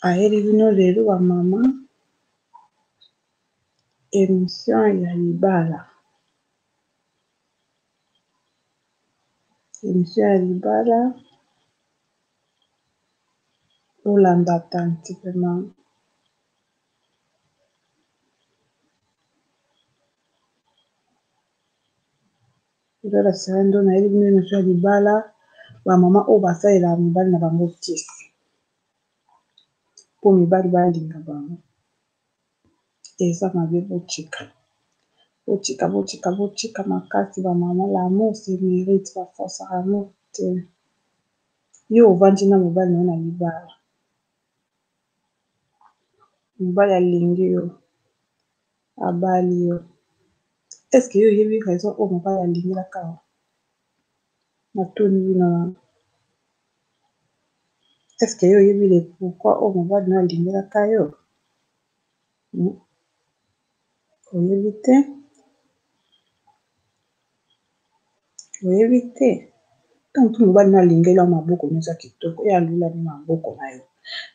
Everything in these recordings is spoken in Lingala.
ayeli bino lelo ba mama émission ya libala. Émission ya libala olanda attentivement. Ezala sirendo na yeli bino émission ya libala ba mama oyo basalela mibali na bango kisi po mibali balinga bango. Eza mabe botika makasi ba mama, l'amour se mérite, ba force amour te. Yo ovandi na mobali na yo na libala, mobali alingi yo abali yo, est-ce que yo oyebi raison oyo mobali alingelaka yo? Natuni bino wana, est-ce que yo oyebi le pourquoi oyo mobali na yo alingelaka yo? Oyebi te? Oyebi te? Ntango mosusu mobali na alingeli yo maboko nyonso ya kitoko, oyo alulami maboko na yo.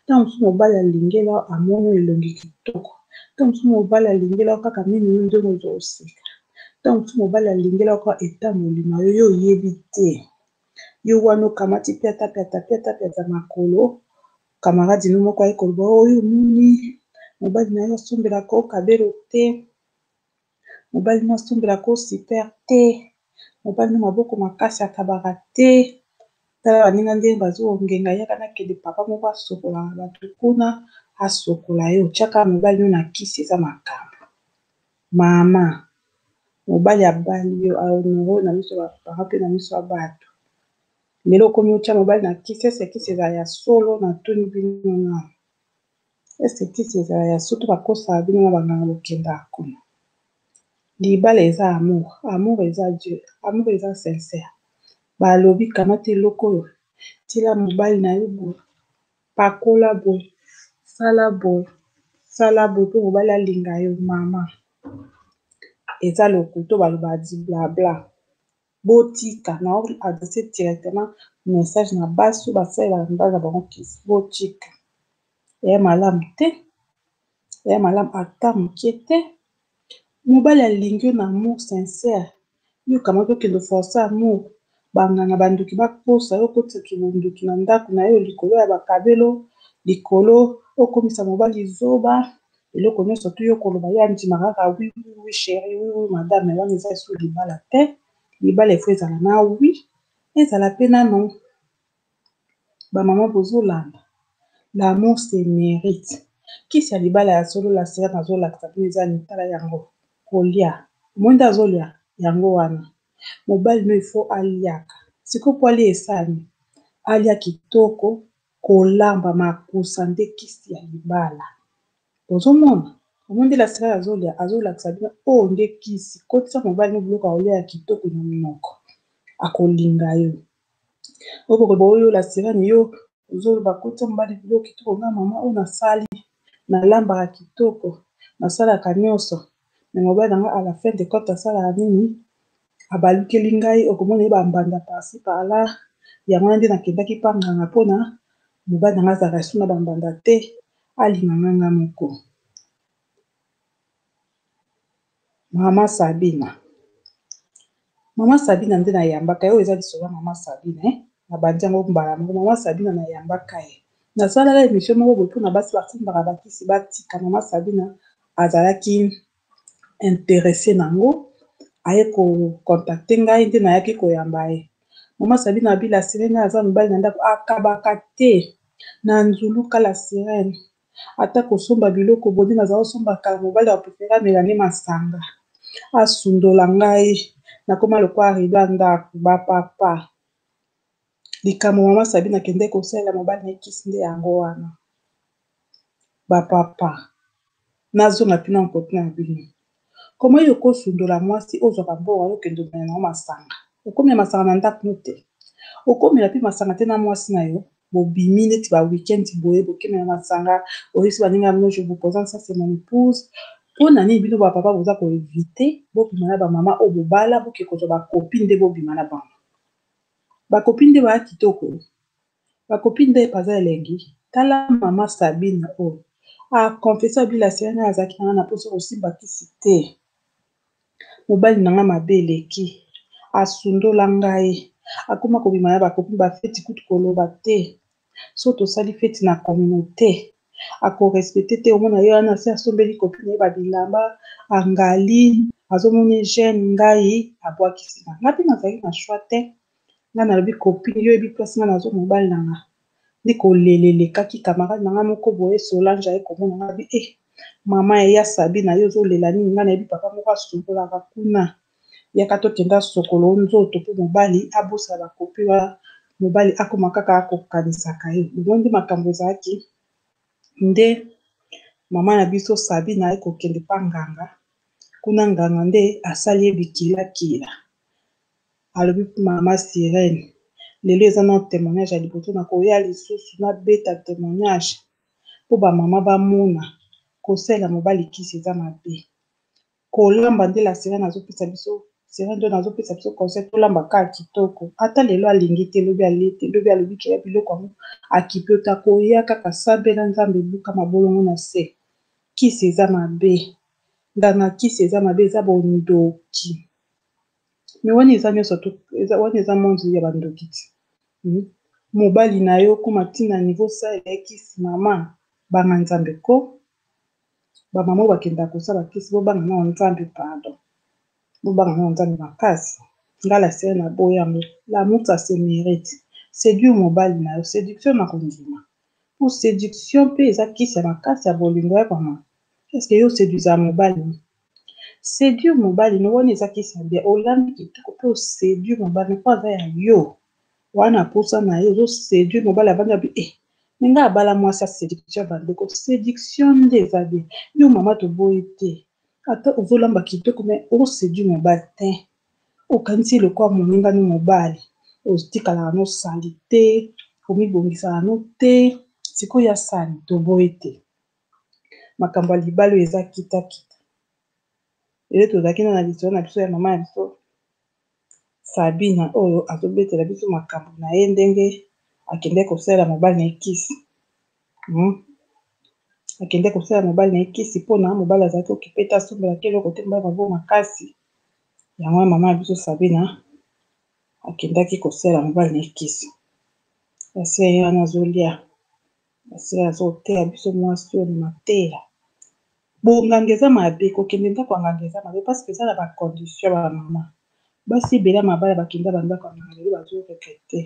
Ntango mosusu mobali alingeli yo amoni elongi kitoko. Ntango mosusu mobali alingeli yo kaka mimi yo ndenge ozoseka. Ntango mosusu mobali alingeli yo kaka etamoli na yo, yo oyebi te. Yo wana okamati piata makolo, camarade no moko aye koloba oyo omoni mobali na yo asombelaka yo kabelo te, mobali na asombelaka yo super te, mobali na maboko makasi akabaka te. Tala baninga ndenge bazongenga yaka nakende papa moko asokola bato kuna asokola yo tiaka mobali no na kisi eza makambo. Mama mobali abali yo aonoro na miso ya bapara mpe na miso ya bato. Lelo okomi otia mobali na kisi, ese kisi ezala ya solo? Natuni bino na ese kisi ezala ya solo to bakosaka bino na banganga bokendaka kuna? Libala eza amour, amour eza Dieu, amour eza sincère. Balobi kamata eloko oyo tila mobali na yo boye, pakola boye, sala boye mpo mobali alinga yo. Mama eza lokuto baloba di blabla, botika na adresse directement message na basi oyo basalelaka mibali na bango kisi. Botika eya malamu te, eya malamu ata moke te. Mobali alingi yo na amour sincère, yo kamata okende force amour, banganga banduki bakosa yo kotisa kibunduki na ndako na yo likolo ya bakabelo, likolo okomisa mobali zoba, eloko nyonso tu yo koloba ye andimaka kaka wi chéri, wi madame. Wana eza esu libala te. Libala efo ezala na wi, ezala pe na non. Bamama bozolanda, l'amour se mérite. Kisi ya libala ya solo la sera nazolakisa bino eza mitala yango kolia, mwinda azolia yango wana mobali no ifo aliaka sikoyo po alia esani alia kitoko kolamba makusa nde kisi ya libala. Ozomona omondi la sera azolakisa bino oyo nde kisi. Kotisa mobali no biloko aolia ya kitoko na monoko akolinga yo. Okokoba oyo la sirani yo ozoloba kotisa mobali biloko kitoko nga mama oyo nasali nalambaka kitoko nasalaka nyonso me mobali nango à la fin de compte asalaka nini? Abalukeli ngai. Okomona ye bambanda parci parla, yango wana nde nakendaki panganga mpona mobali nango azalaka esu na bambanda te, alinganga nga moko. Mama Sabina nde nayambaka ye, oyo eza lisoba mama Sabina na bandi yango mbala moko. Mama Sabina nayambaka ye, nasalaka émission moko boye mpona basi basimbaka bakisi batika. Mama Sabina azalaki intéressé nango, aye kocontacte ngai nde nayaki koyamba ye. Mama Sabina abi la sirene aza mobali na ndako akabaka te na nzuluka. La sirene ata kosomba biloko bodi nazala osombaka mobali ya prefera melane masanga asundola ngai nakoma lokwa rido ya ndako. Bapapa likambo mama Sabina akende kosalela mobali na ekisi nde yango wana. Bapapa nazonga mpina nkote na bino, koma yo kosundola mwasi ozwaka mbongo okende omela nango masanga, okomela masanga na ndako no te, okomela mpe masanga te na mwasi na yo. Bobimi neti ba weekend boye bokemela masanga oyebisi baninga bino je vous présente ça c'est mon épouse. Mpona nini bino bapapa boza koevite bobima na bamama oyo bobala boke kozwa bakopine nde bobima na bango? Bakopine nde baya kitoko, bakopine nde baza elengi. tala mama Sabine oyo akonfesa bila sirene azalaki nanga na mposa kosimba kisi te. Mobali nanga mabe eleki asundola ngai akoma kobima na bakopi bafeti kutu koloba te so tosali feti na communauté akorespecte te omona ye wana se asombeli kopi na ye babilamba angali azomoni jeune ngai abwakisina ngai mpe nazalaki na shwa te ngai nalobi kopine yo yebi place ngai nazo mobali nanga ndi kolelelekaki camarade nanga moko boye Solange aye komona ngai bi mama ya Sabine na yo ozolela nini ngai nayebi papa moko asunkolaka kuna yaka tokenda sokolo nzoto mpo mobali abosala bakopi wa mobali akoma kaka akokanisaka ye omondi makambo ezalaki nde mama na biso Sabine aye kokende pa nganga kuna nganga nde asali ye bikilakila alobi mama Sirene lelo eza na témoignage ya liboso na koya lisusu na beta témoignage mpo bamama bamona kosala mobali kisi eza mabe kolamba nde la Sirene azopesa biso Sirene nde azopesa biso conseil tolamba kaka kitoko ata lelo alingi te lobi alete lobi alobi kela biloko yango akipi otakoya kaka sabela nzambe ebuka mabolongo na se kisi eza mabe nganga kisi eza mabe eza bondoki me wani eza nyonso wani eza monzi ya bandoki ti mobali na yo koma ntina niveau sala ya kisi mama banga nzambe ko bamama bakendaka kosala kisi bobanga nao nzambe pardon bobanga nao nzambe makasi ngala sere na boya yango l'amour ça se mérite séduire mobali na yo séduction na kondima pour séduction mpe eza kisi ya makasi ya bolingo ya mama est-ce yo séduisa mobali séduire mobali no wana eza kisi ya bien olambi kitoko mpe oséduire mobali mpo aza ya yo wana posa na ye ozoséduire mobali avandi abi me ngai abala mwasi ya séduction bandeko séduction nde eza bien yo mama toboyi te ata ozolamba kitoko me oséduire mobali te okanisi lokwa moninga no mobali otikalaka no sali te omibongisaka no te sikoyo ya sali toboyi te makambo ya libala eza kitakita ele tozalaki na lisolo na biso ya mama ya biso Sabine oyo azobetela biso makambo na ye ndenge akende kosalela mobali na ekisi akende kosalela mobali na ekisi mpona mobali azalaki okipeta asombelaki eloko te mobali mabo makasi yango ya mama ya biso Sabine akendaki kosalela mobali na ekisi asi ye wana azolia asi azoteya biso mwasi oyo mateya bonganga eza mabe kokende ndako ya nganga eza mabe parce que eza na bacondition ya bamama basi ebele ya mabala bakenda bandako ya nganga lelo bazoregrete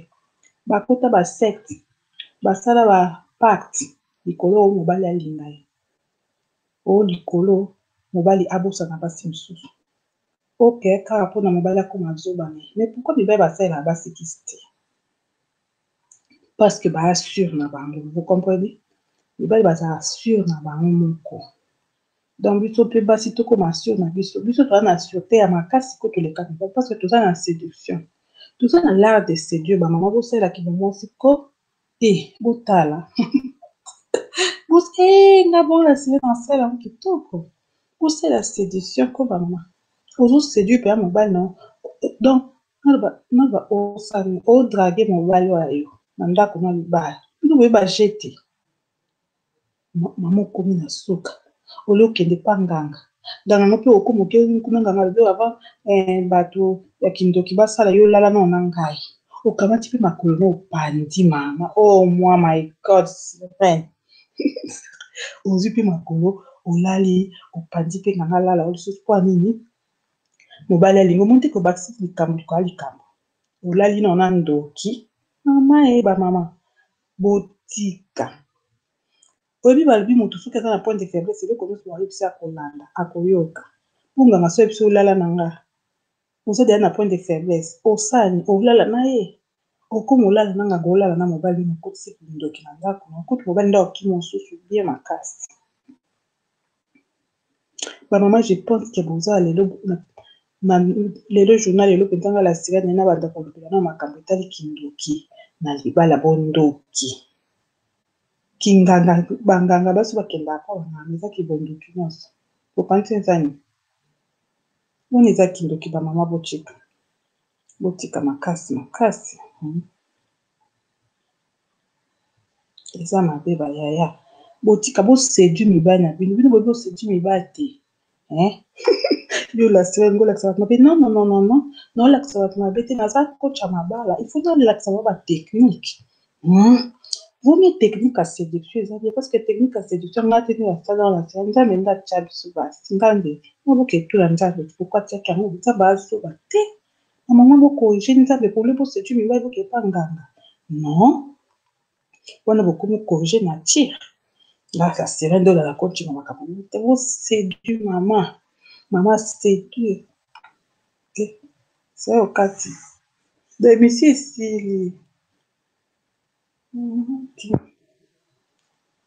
bakota basecte basala bapacte likolo oyo mobali alinga ye oyo likolo mobali abosana basi mosusu oke kaka mpona mobali akoma azobana ye mais pourquoi mibali basalelaka basi kisi te parce que baya sur na bango vous comprenez mibali bazala sur na bango moko donc biso mpe basi tokoma sur na biso toza na sûreté ya makasi ko toleka mibali parce que toza na séduction toza na l'art de séduire bamama bosalelaki bamwasi ko botala nga bona sile na sala yango kitoko bosala séduction ko bamama ozoséduire mpe ya mobali na donc naba osani odrage mobali oyo yo na ndako na libala nde boyeba jete mama okomi na suka oli okende pa nganga nganga mpe okoma oke kuna nganga lobi avant bato ya kindoki basala yo lala nao na ngai okamati mpe makolo na opandi mama oh moi my god ozwi mpe makolo olali opandi mpe nganga lala lisusu kwa nini mobali alingi omonti kobakisi likambo likola likambo olali nao na ndoki mama eyeba mama botika oyebi balobi motu soki aza na point de faiblesse eloko nyonso bayebisi akolanda akoyoka mponganga so yebiso olala na nga ozodela na point de faiblesse osani olala na ye okoma olala na nganga olala na mobali mokotisi ndoki na ndako nakoki mobali nde oki mosusu bien makasi bamama je pense ke bozala lelo journal lelo mpenzanga la sirene na bandako lopela na makambo etali kindoki na libala bondoki kinganga banganga baso bakendaka mpo banganga eza kibondoki nyonso okanisi ezani wana eza kindoki bamama botika makasi makasi eza mabe bayaya botika boséduire mibali na bino bino boyebi boséduire mibali te biolakisa ngo olakisa bato mabe non naolakisa bato mabe te naza coach ya mabala ifo nalakisa bango batechnique vomi technique ya séduction eza bien parce que technique ya séduction nga te nde basala na sia nzambe nde atya biso basi nzambe naboka etula nzambe pourkui atiaki yango nzambe azoba te na mama bokorige nzambe pole boséduire mibali bokepa nganga non wana bokomi corrige na tire là ça serait de la continue makambo te boséduire mama séduire c'est okati de misi esili